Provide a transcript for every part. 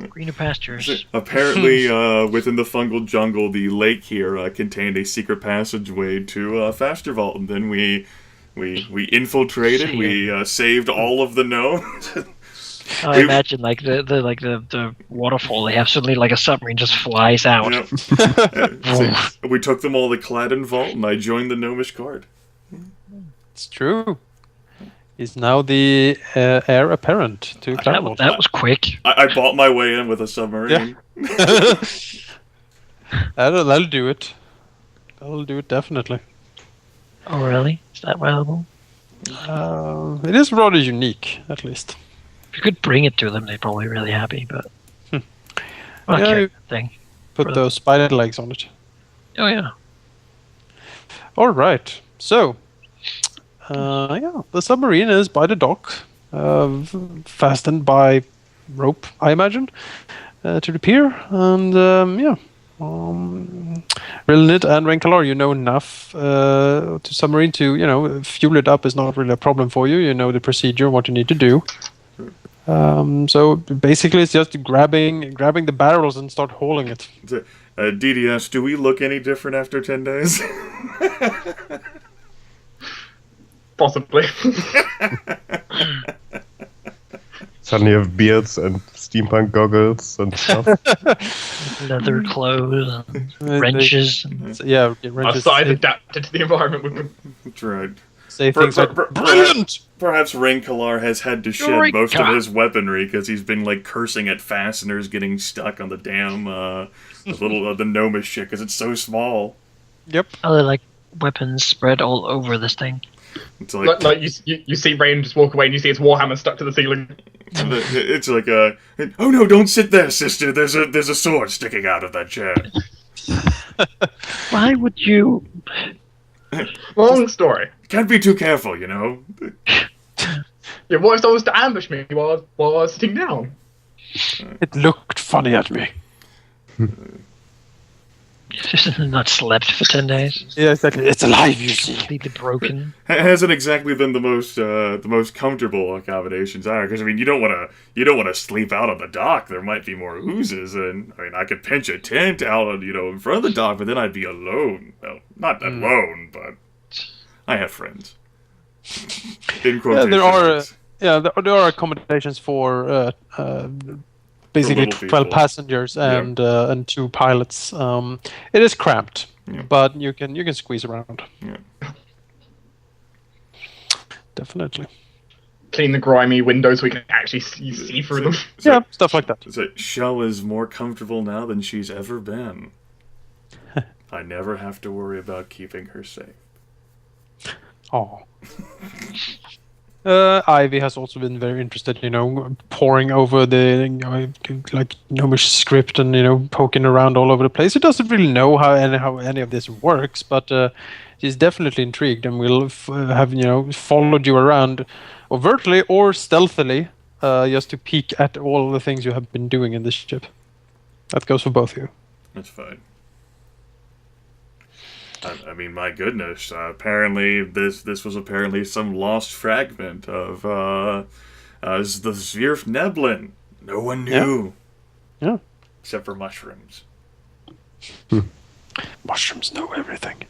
Greener pastures. Apparently, within the fungal jungle, the lake here contained a secret passageway to Faster Vault, and then we infiltrated. We saved all of the gnomes. I imagine the waterfall they have suddenly like a submarine just flies out. Yep. We took them all to Cladden Vault, and I joined the gnomish guard. It's true. He's now the heir apparent to Cladden Vault. That was quick. I bought my way in with a submarine. Yeah. That'll do it. That'll do it definitely. Oh really? Is that valuable? It is rather unique, at least. If you could bring it to them, they'd probably be really happy, but... thing. Put those spider legs on it. Oh, yeah. Alright, so... the submarine is by the dock, fastened by rope, I imagine, to the pier, and, Rilinid and Rae'nkalar, you know enough to submarine to, fuel it up is not really a problem for you. You know the procedure, what you need to do. So basically, it's just grabbing the barrels and start hauling it. DDS, do we look any different after 10 days? Possibly. Suddenly you have beards and steampunk goggles and stuff. Leather clothes and wrenches. Our size adapted to the environment with them. That's right. Say things like, brilliant! Perhaps Rae'nkalar has had to shed most of his weaponry because he's been like cursing at fasteners getting stuck on the damn the gnomish shit because it's so small. Yep. Other like weapons spread all over this thing. It's like you see Rain just walk away and you see his warhammer stuck to the ceiling. It's like oh no, don't sit there, sister. There's a sword sticking out of that chair. Why would you? Long story. Can't be too careful, you know. Yeah, what if someone was to ambush me while I was sitting down? It looked funny at me. Not slept for 10 days. Yeah, exactly. It's alive, you see. Completely broken. It hasn't exactly been the most comfortable accommodations either. Because I mean, you don't want to sleep out on the dock. There might be more oozes, and I mean, I could pinch a tent out, in front of the dock, but then I'd be alone. Well, not alone, but I have friends. In quotations. There are accommodations for basically 12 passengers and 2 pilots. It is cramped, but you can squeeze around. Yeah. Definitely. Clean the grimy windows so we can actually see through them. Stuff like that. So Shell is more comfortable now than she's ever been. I never have to worry about keeping her safe. Oh. Ivy has also been very interested, poring over the gnomish script and poking around all over the place. She doesn't really know how any of this works, but she's definitely intrigued and will have followed you around overtly or stealthily, just to peek at all the things you have been doing in this ship. That goes for both of you. That's fine. I mean, my goodness. Apparently, this was apparently some lost fragment of the Zvirf Neblin. No one knew. Yeah. Except for mushrooms. Mushrooms know everything.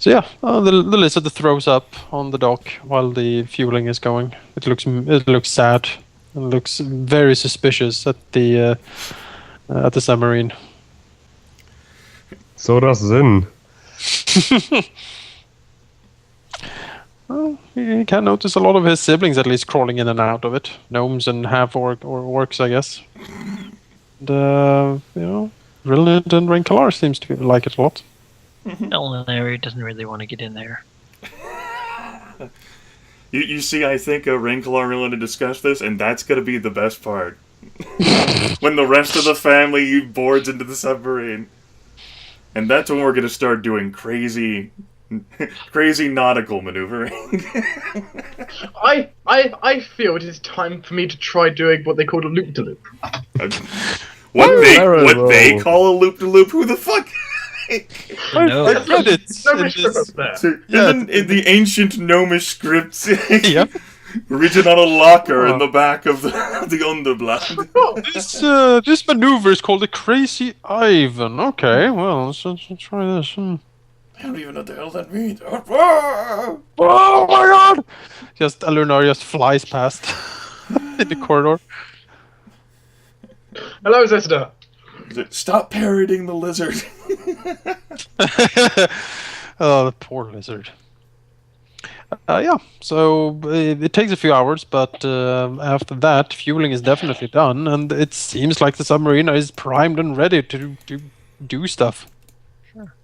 So the lizard throws up on the dock while the fueling is going. It looks sad. It looks very suspicious at the submarine. So does Zyn. Well, you can notice a lot of his siblings at least crawling in and out of it. Gnomes and half-orcs, I guess. And, Rilinid and Rae'nkalar seems to like it a lot. Alauneari doesn't really want to get in there. You see, I think Rae'nkalar and Rilinid discussed this, and that's going to be the best part. When the rest of the family boards into the submarine. And that's when we're going to start doing crazy nautical maneuvering. I feel it is time for me to try doing what they call a loop-de-loop. What they call a loop-de-loop? Who the fuck? I read it. Gnomish script up there. In the ancient gnomish scripts. Yep. Reaching on a locker in the back of the Underblind. This maneuver is called the Crazy Ivan. Okay, well, let's try this. I don't even know what the hell that means. Oh my god! Just Alauneari just flies past in the corridor. Hello, sister. Stop parroting the lizard. Oh, the poor lizard. Yeah, so it takes a few hours, but after that, fueling is definitely done, and it seems like the submarine is primed and ready to do stuff. Sure.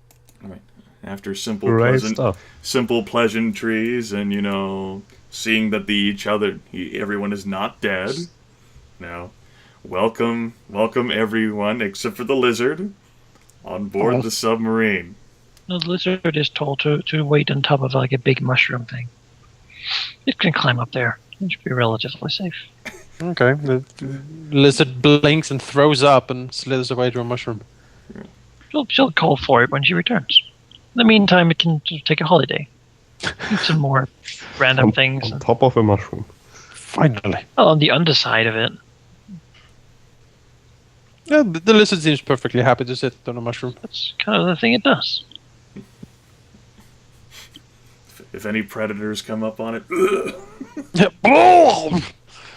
Right. After simple pleasantries, and seeing that everyone is not dead. Now, welcome everyone except for the lizard on board the submarine. The lizard is told to wait on top of like a big mushroom thing. It can climb up there. It should be relatively safe. Okay. The lizard blinks and throws up and slithers away to a mushroom. She'll call for it when she returns. In the meantime, it can just take a holiday. Eat some more random things. On top of a mushroom. Finally. Well, on the underside of it. Yeah, the lizard seems perfectly happy to sit on a mushroom. That's kind of the thing it does. If any predators come up on it,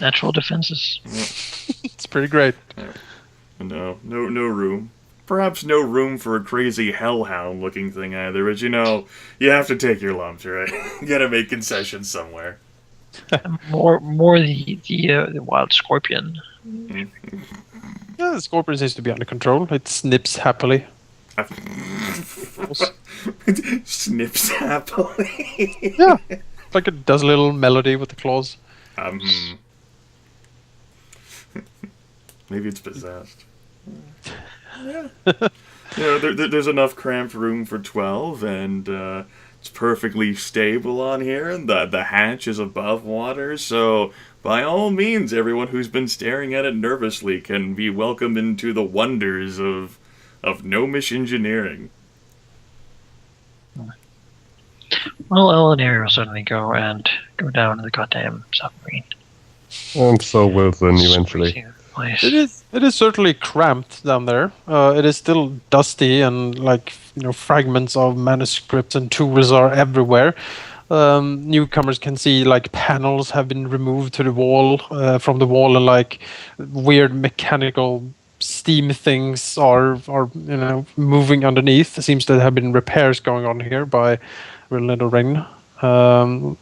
natural defenses. It's pretty great. No room. Perhaps no room for a crazy hellhound-looking thing either. But you have to take your lumps, right? You gotta make concessions somewhere. more the wild scorpion. Yeah, the scorpion seems to be under control. It snips happily. Snips happily. Yeah, like it does a little melody with the claws. Maybe it's possessed. Yeah. There's enough cramped room for 12, and it's perfectly stable on here, and the hatch is above water, so by all means, everyone who's been staring at it nervously can be welcomed into the wonders of gnomish engineering. Well, Alauneari will certainly go down to the goddamn submarine. And so will Zyn eventually. It is certainly cramped down there. It is still dusty, and fragments of manuscripts and tools are everywhere. Newcomers can see panels have been removed to the wall from the wall, and weird mechanical steam things are moving underneath. It seems to have been repairs going on here by Rilinid or Rain.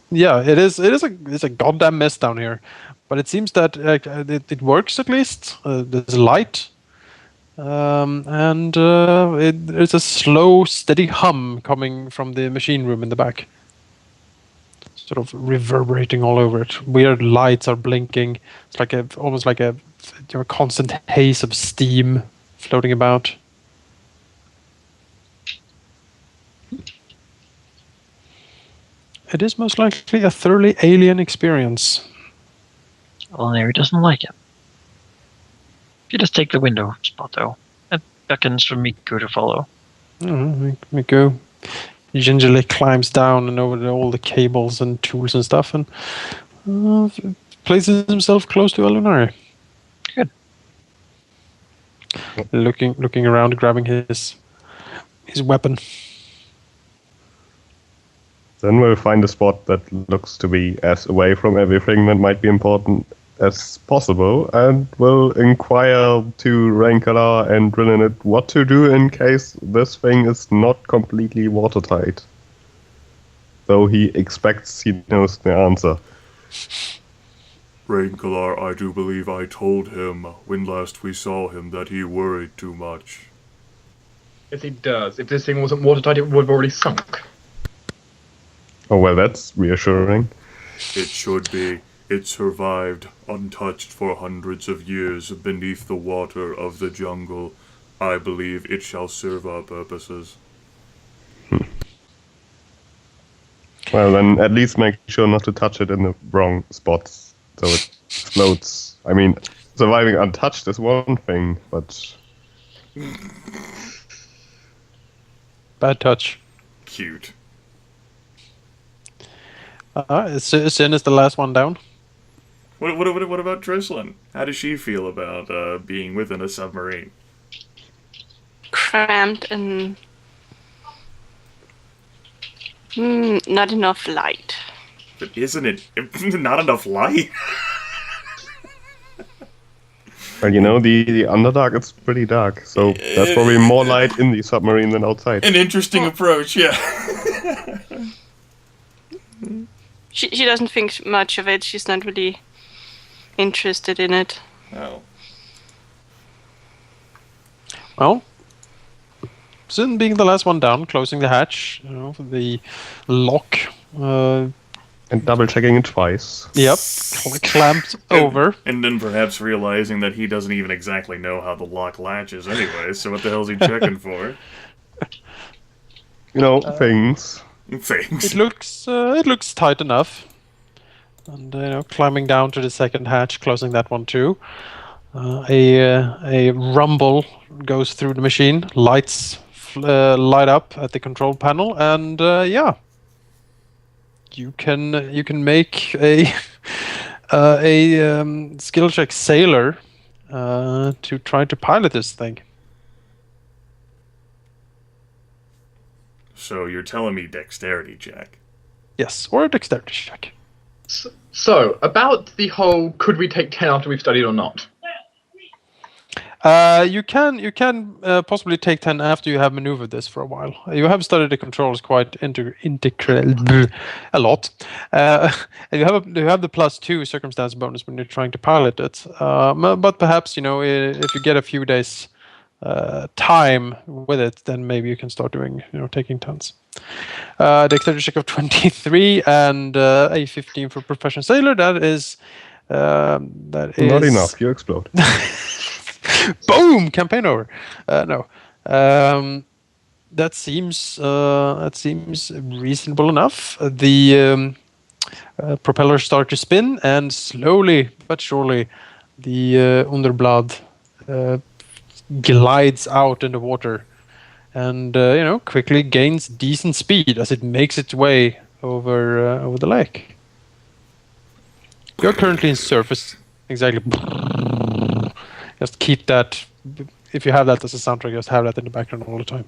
Yeah, it's a goddamn mess down here, but it seems that it works at least. There's light, and there's a slow, steady hum coming from the machine room in the back, sort of reverberating all over it. Weird lights are blinking. It's almost like a constant haze of steam floating about. It is most likely a thoroughly alien experience. Alauneari doesn't like it. You just take the window spot, though. It beckons for Miku to follow. Miku gingerly climbs down and over all the cables and tools and stuff, and places himself close to Alauneari. Good. Looking around, grabbing his weapon. Then we'll find a spot that looks to be as away from everything that might be important as possible, and we'll inquire to Rae'nkalar and Rilinid what to do in case this thing is not completely watertight. Though he expects he knows the answer. Rae'nkalar, I do believe I told him when last we saw him that he worried too much. Yes, he does. If this thing wasn't watertight, it would have already sunk. Oh, well, that's reassuring. It should be. It survived untouched for hundreds of years beneath the water of the jungle. I believe it shall serve our purposes. Well, then at least make sure not to touch it in the wrong spots, so it floats. I mean, surviving untouched is one thing, but... Bad touch. Cute. Zyn is the last one down. What about Drislin? How does she feel about being within a submarine? Cramped and not enough light. But isn't it not enough light? Well, you know, the Underdark, it's pretty dark, so there's probably more light in the submarine than outside. An interesting approach, yeah. She doesn't think much of it. She's not really interested in it. Oh. Well, Zyn being the last one down, closing the hatch, you know, the lock. And double checking it twice. Yep, clamped over. And then perhaps realizing that he doesn't even exactly know how the lock latches anyway, so what the hell's he checking for? You know, things. Things. It looks tight enough. And you know, climbing down to the second hatch, closing that one too. A rumble goes through the machine. Lights light up at the control panel, and yeah. You can make a skill check sailor to try to pilot this thing. So you're telling me dexterity check? Yes, or a dexterity check. So, about the whole could we take 10 after we've studied or not? You can possibly take 10 after you have maneuvered this for a while. You have studied the controls quite integral a lot. And you have the +2 circumstance bonus when you're trying to pilot it. But perhaps, you know, if you get a few days time with it, then maybe you can start doing, you know, taking 10s. Dexterity check of 23 and a 15 for professional sailor. That is Not enough. You explode. Boom! Campaign over. No, that seems reasonable enough. The propellers start to spin, and slowly but surely, the Underblad glides out in the water, and you know, quickly gains decent speed as it makes its way over the lake. You're currently in surface. Exactly. Just keep that. If you have that as a soundtrack, just have that in the background all the time.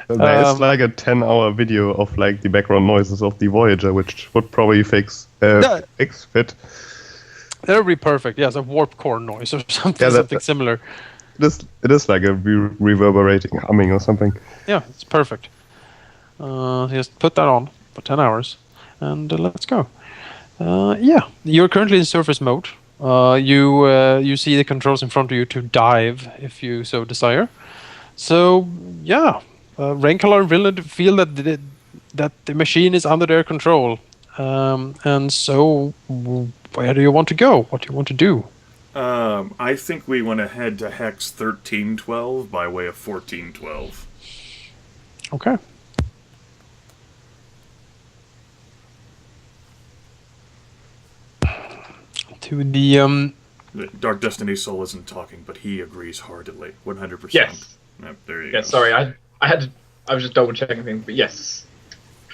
There is like a 10-hour video of like the background noises of the Voyager, which would probably fit. That would be perfect. Yes, a warp core noise or something, something similar. It is like a reverberating humming or something. Yeah, it's perfect. Just put that on for 10 hours, and let's go. Yeah, you're currently in surface mode. You see the controls in front of you to dive if you so desire. So yeah, Rae'nkalar and Rilinid feel that the machine is under their control, and so where do you want to go? What do you want to do? I think we want to head to Hex 1312 by way of 1412. Okay. To the DarkDestinySoul isn't talking, but he agrees heartedly, 100%. Yes. Yep, there you Yeah, go. sorry, I was just double checking things, but yes.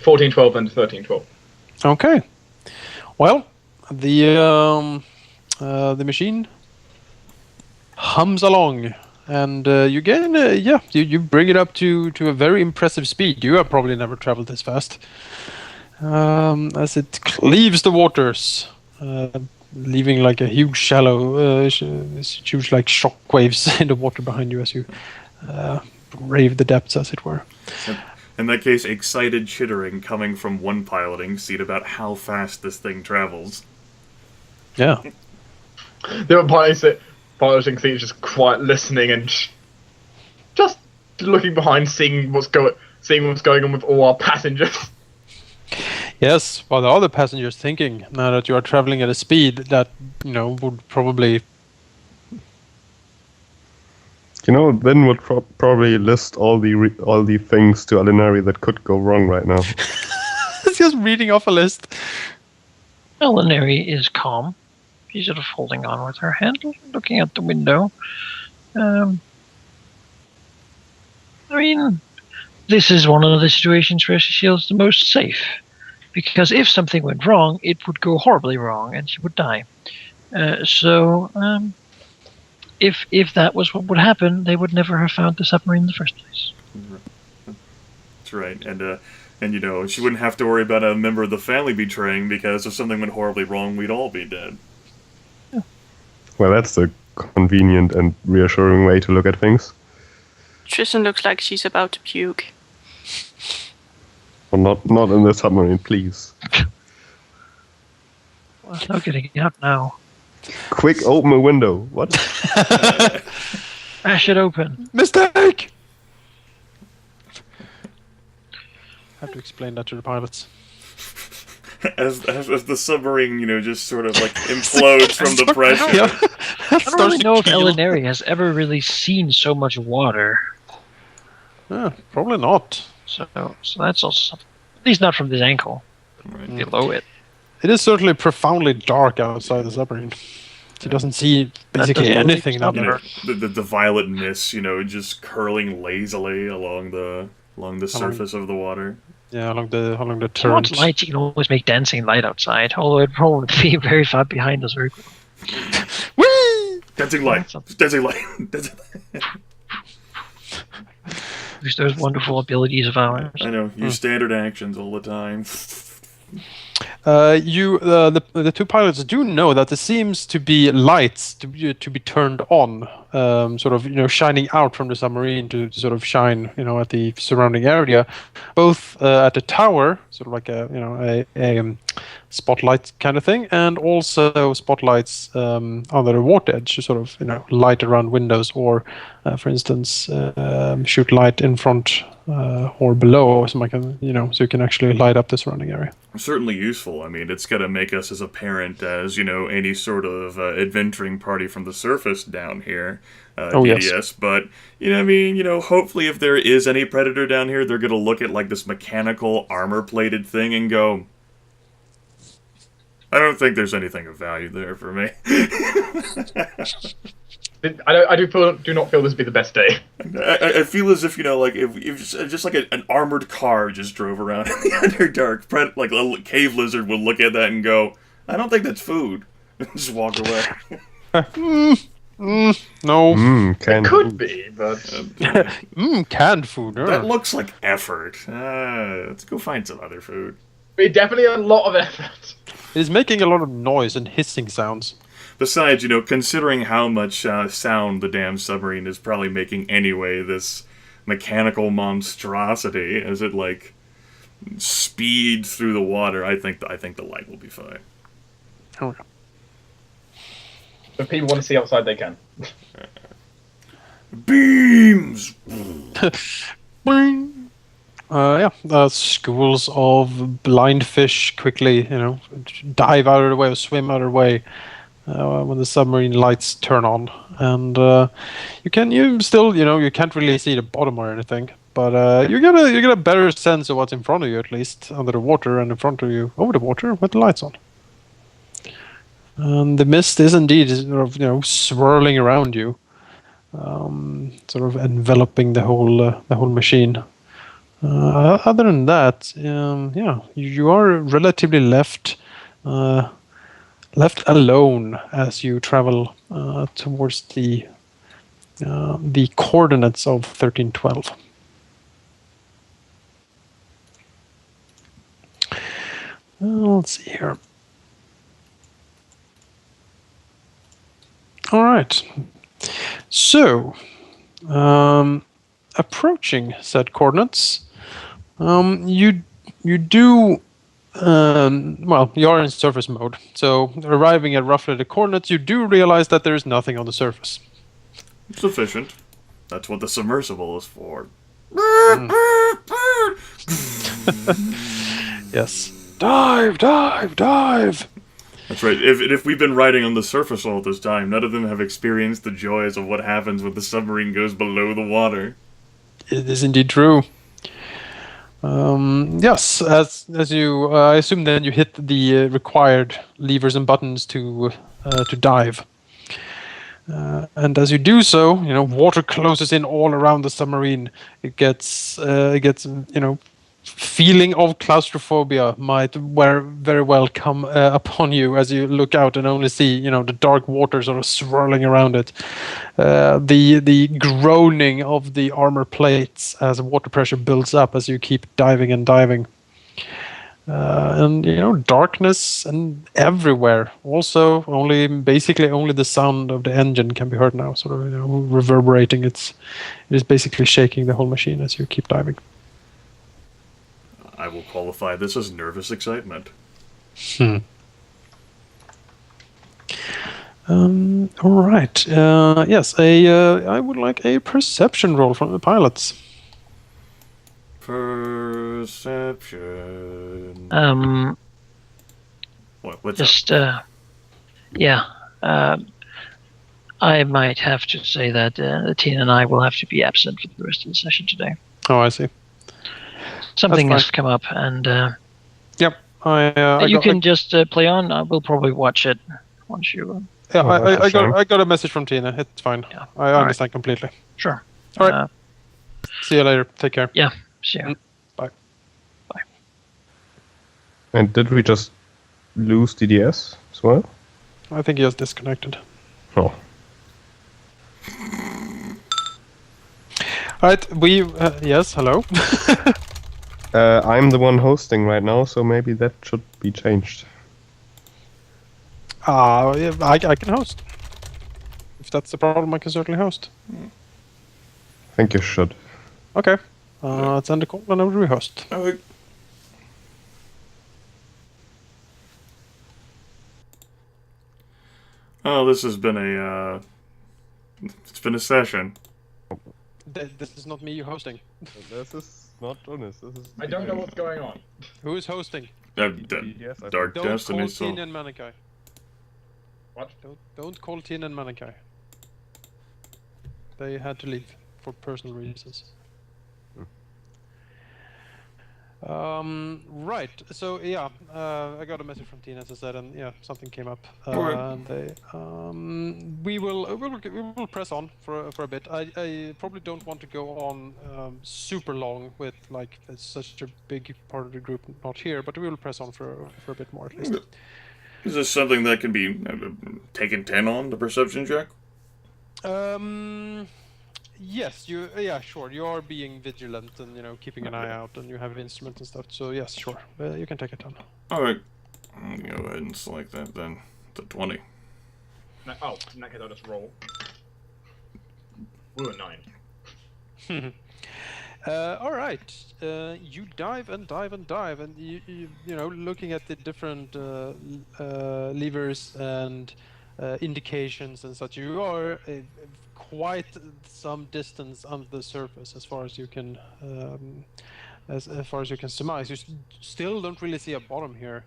1412 and 1312. Okay. Well, the machine hums along, and you gain you bring it up to a very impressive speed. You have probably never traveled this fast. As it cleaves the waters, leaving like a huge shallow, huge like shock waves in the water behind you as you brave the depths, as it were. In that case, excited chittering coming from one piloting seat about how fast this thing travels. Yeah. The other piloting seat is just quiet listening and just looking behind, seeing what's going on with all our passengers. Yes, while the other passengers thinking now that you are traveling at a speed that, you know, would probably... You know, Ben would probably list all the things to Alauneari that could go wrong right now. It's just reading off a list. Alauneari is calm. She's sort of holding on with her hand, looking out the window. I mean, this is one of the situations where she feels the most safe. because if something went wrong, it would go horribly wrong, and she would die. If that was what would happen, they would never have found the submarine in the first place. That's right, and she wouldn't have to worry about a member of the family betraying, because if something went horribly wrong, we'd all be dead. Yeah. Well, that's a convenient and reassuring way to look at things. Tristan looks like she's about to puke. Well, not in the submarine, please. Well, no getting out now. Quick, open a window. What? Smash it open. Mistake! I have to explain that to the pilots. As the submarine, just sort of like implodes from the pressure. I don't really know if Alauneari has ever really seen so much water. Probably not. So that's also something. At least not from this ankle. Right. Below it. It is certainly profoundly dark outside the submarine. She doesn't see basically anything down there. The violet mist, just curling lazily along the surface of the water. Yeah, along the If you turret. want light, you can always make dancing light outside, although it'd probably be very far behind us very quickly. Whee! Dancing light! Dancing light! Use those wonderful abilities of ours. I know, use standard actions all the time. The two pilots do know that there seems to be lights to be turned on, sort of shining out from the submarine to sort of shine at the surrounding area, both at the tower, sort of like a spotlight kind of thing, and also spotlights under the water edge to sort of light around windows, or for instance shoot light in front or below, or something so you can actually light up the surrounding area. Certainly useful. I mean, it's going to make us as apparent as, any sort of adventuring party from the surface down here. Yes. But, hopefully if there is any predator down here, they're going to look at, like, this mechanical armor-plated thing and go, I don't think there's anything of value there for me. I do not feel this would be the best day. I feel as if, if just like an armored car just drove around in the Underdark, like a little cave lizard would look at that and go, I don't think that's food. And just walk away. No. It could be, but... Canned food. That looks like effort. Let's go find some other food. It's definitely a lot of effort. It is making a lot of noise and hissing sounds. Besides, considering how much sound the damn submarine is probably making anyway, this mechanical monstrosity, as it, like, speeds through the water, I think the light will be fine. Oh. If people want to see outside, they can. Beams! Schools of blind fish quickly, dive out of the way or swim out of the way when the submarine lights turn on, and you can't really see the bottom or anything, but you get a better sense of what's in front of you, at least under the water, and in front of you over the water with the lights on. And the mist is indeed sort of swirling around you, sort of enveloping the whole machine. Other than that, you are relatively left alone as you travel towards the coordinates of 1312. Let's see here. All right. So, approaching said coordinates, you do. You are in surface mode. So, arriving at roughly the coordinates, you do realize that there is nothing on the surface. Sufficient. That's what the submersible is for. Yes. Dive, dive, dive! That's right. If we've been riding on the surface all this time, none of them have experienced the joys of what happens when the submarine goes below the water. It is indeed true. Yes, as you, I assume then you hit the required levers and buttons to dive. And as you do so, water closes in all around the submarine. It gets feeling of claustrophobia might very well come upon you as you look out and only see, the dark water sort of swirling around it. The groaning of the armor plates as water pressure builds up as you keep diving and diving. And darkness and everywhere. Also, basically only the sound of the engine can be heard now, sort of reverberating. It is basically shaking the whole machine as you keep diving. I will qualify this as nervous excitement. All right. Yes, I would like a perception roll from the pilots. Perception. What's just up? yeah. I might have to say that Tine and I will have to be absent for the rest of the session today. Oh, I see. Something has come up, and yep. you can just play on. I will probably watch it once you. Yeah, I got a message from Tina. It's fine. Yeah. I understand completely. Sure. All right. See you later. Take care. Yeah. See you. Bye. Bye. And did we just lose DDS as well? I think he has disconnected. Oh. All right. Yes. Hello. I'm the one hosting right now, so maybe that should be changed. Yeah, I can host. If that's the problem, I can certainly host. I think you should. Okay. Let's end the call and I will rehost. Okay. Oh, this has been it's been a session. This is not me hosting. This is not Jonas. This is. I don't know what's going on. Who is hosting? Dark Don't Destiny call Soul. Tine and Manaki. What? Don't call Tine and Manaki. They had to leave for personal reasons. Right. So yeah, I got a message from Tina, as I said, and yeah, something came up. And we will press on for a bit. I probably don't want to go on super long with like such a big part of the group not here, but we will press on for a bit more at least. Is this something that can be taken 10 on, the perception check? Yes, yeah, sure. You are being vigilant and keeping an eye out, and you have instruments and stuff. So yes, sure. You can take it on. All right. I'll go ahead and select that then. The 20. No, oh, in that case, I'll just roll. Ooh, a 9. All right. You dive and dive and dive, and you looking at the different levers and indications and such. You are quite some distance under the surface, as far as you can, as far as you can surmise. You still don't really see a bottom here,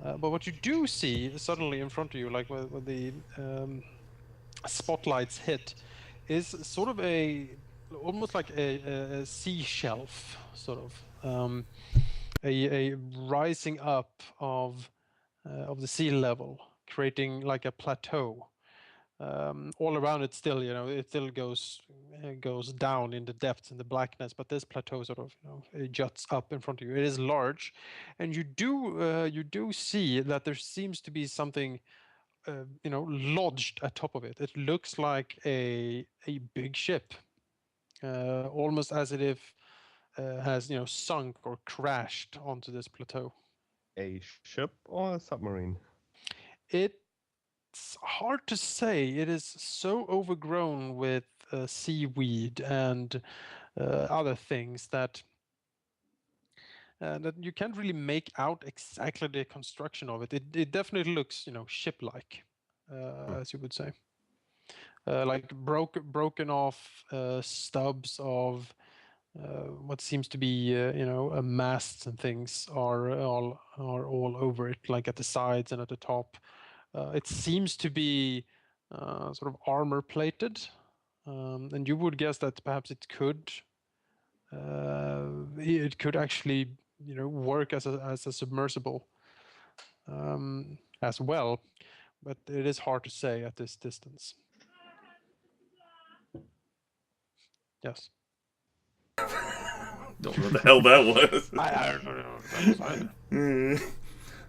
but what you do see suddenly in front of you, like when the spotlights hit, is sort of almost like a sea shelf, sort of a rising up of the sea level, creating like a plateau. All around it still, it still goes down in the depths, in the blackness, but this plateau sort of, it juts up in front of you. It is large, and you do see that there seems to be something, lodged atop of it. It looks like a big ship, almost as if has sunk or crashed onto this plateau. A ship or a submarine? It's hard to say. It is so overgrown with seaweed and other things that you can't really make out exactly the construction of it. It definitely looks, ship-like, as you would say. Like broken off stubs of what seems to be, masts and things are all over it, like at the sides and at the top. It seems to be sort of armor plated, and you would guess that perhaps it could actually work as a submersible as well, but it is hard to say at this distance. Yes. Don't know what the hell that was. I don't know. That's fine.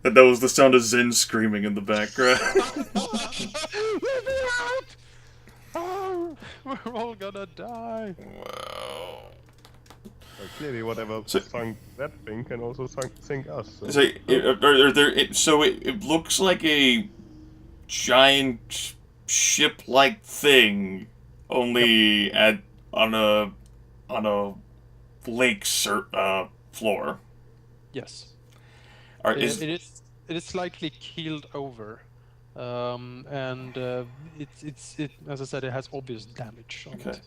That was the sound of Zyn screaming in the background. Let me out! Oh, we're all gonna die. Wow. Well, clearly, whatever sunk that thing can also sink us. So. It looks like a giant ship-like thing, only on a lake floor. Yes. Is It is slightly keeled over, and it as I said, it has obvious damage on it.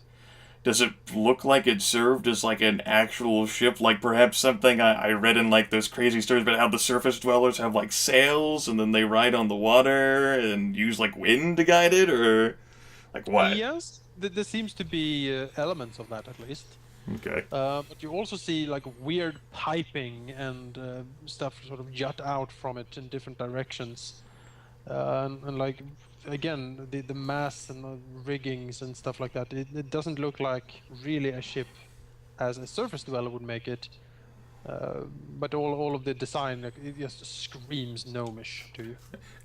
Does it look like it served as like an actual ship? Like perhaps something I read in like those crazy stories about how the surface dwellers have like sails and then they ride on the water and use like wind to guide it, or like what? Yes, there seems to be elements of that at least. Okay. But you also see like weird piping and stuff sort of jut out from it in different directions, and like again the masts and the riggings and stuff like that. It doesn't look like really a ship as a surface dweller would make it, but all of the design, like, it just screams gnomish to you.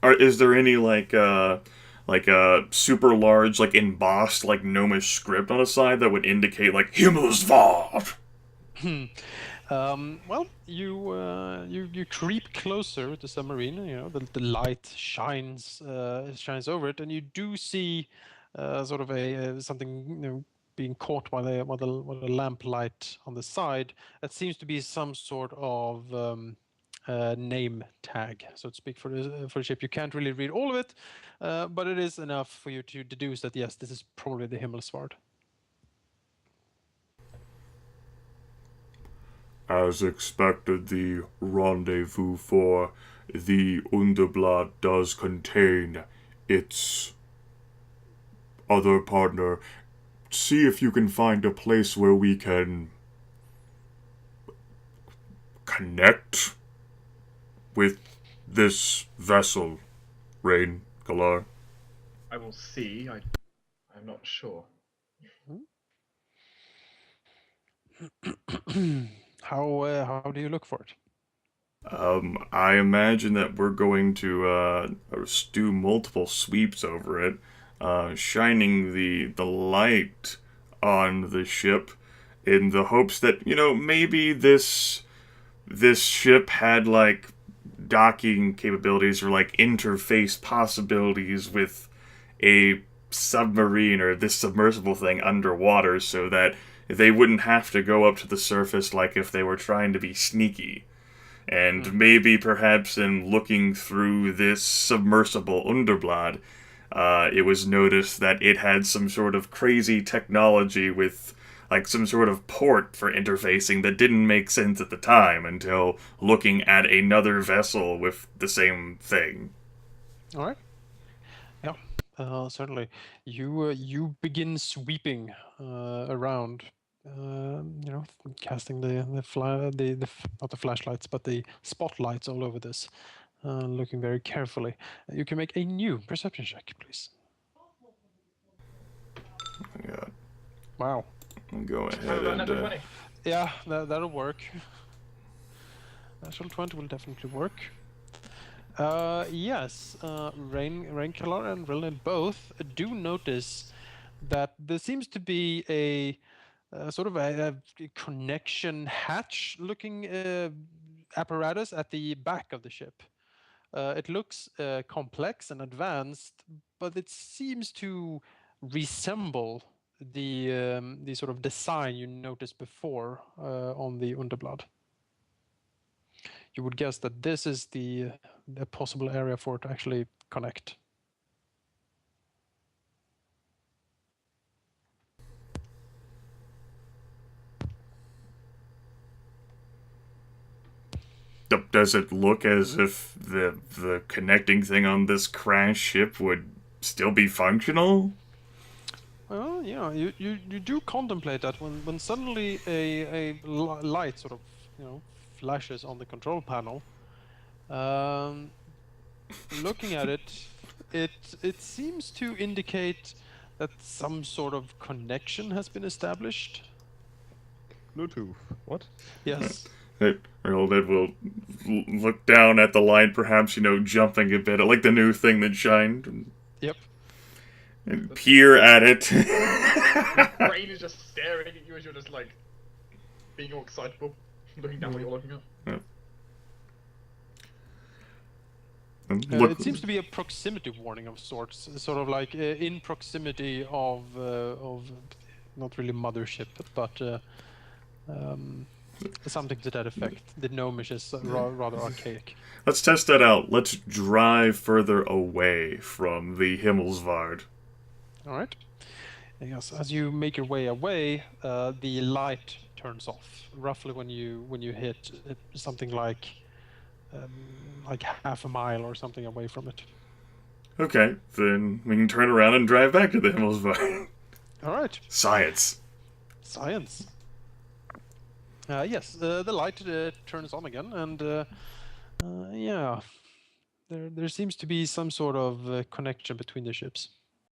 Is there any like a super large like embossed like gnomish script on the side that would indicate like Himmelsfahrt? Well, you creep closer to the submarine. You know the light shines over it, and you do see sort of something being caught by the lamp light on the side. That seems to be some sort of name tag, so to speak, for the ship. You can't really read all of it, but it is enough for you to deduce that yes, this is probably the Himmelsfahrt. As expected, the rendezvous for the Underblood does contain its other partner. See if you can find a place where we can connect with this vessel, Rae'nkalar. I will see. I'm not sure. How do you look for it? I imagine that we're going to do multiple sweeps over it, shining the light on the ship in the hopes that, maybe this ship had like docking capabilities or like interface possibilities with a submarine or this submersible thing underwater, so that they wouldn't have to go up to the surface like if they were trying to be sneaky. And maybe perhaps in looking through this submersible Underblood, it was noticed that it had some sort of crazy technology with like some sort of port for interfacing that didn't make sense at the time until looking at another vessel with the same thing. All right. Yeah, certainly. You begin sweeping around, casting the not the flashlights, but the spotlights all over this, looking very carefully. You can make a new perception check, please. Yeah. Wow. I'll go ahead and... Yeah, that'll work. Natural 20 will definitely work. Yes, Rae'nkalar and Rilinid both do notice that there seems to be a sort of a connection hatch-looking apparatus at the back of the ship. It looks complex and advanced, but it seems to resemble the sort of design you noticed before on the Underblood. You would guess that this is the possible area for it to actually connect. Does it look as if the connecting thing on this crash ship would still be functional? Well, yeah, you do contemplate that when suddenly a light sort of flashes on the control panel. Looking at it, it seems to indicate that some sort of connection has been established. Bluetooth. What? Yes. Rilinid will look down at the line, perhaps, jumping a bit, like the new thing that shined. Yep. And peer at it. Brain is just staring at you as you're just like being all excitable, looking down what you're looking at. Look, It seems to be a proximity warning of sorts, sort of like in proximity of not really mothership, but something to that effect. The gnomish is rather archaic. let's test that out. Let's drive further away from the Himmelsvard. All right. Yes, as you make your way away, the light turns off roughly when you hit something like half a mile or something away from it. Okay, then we can turn around and drive back to the Himmelsvard. All right. Science. Science. Yes, the light turns on again, and yeah, there seems to be some sort of connection between the ships.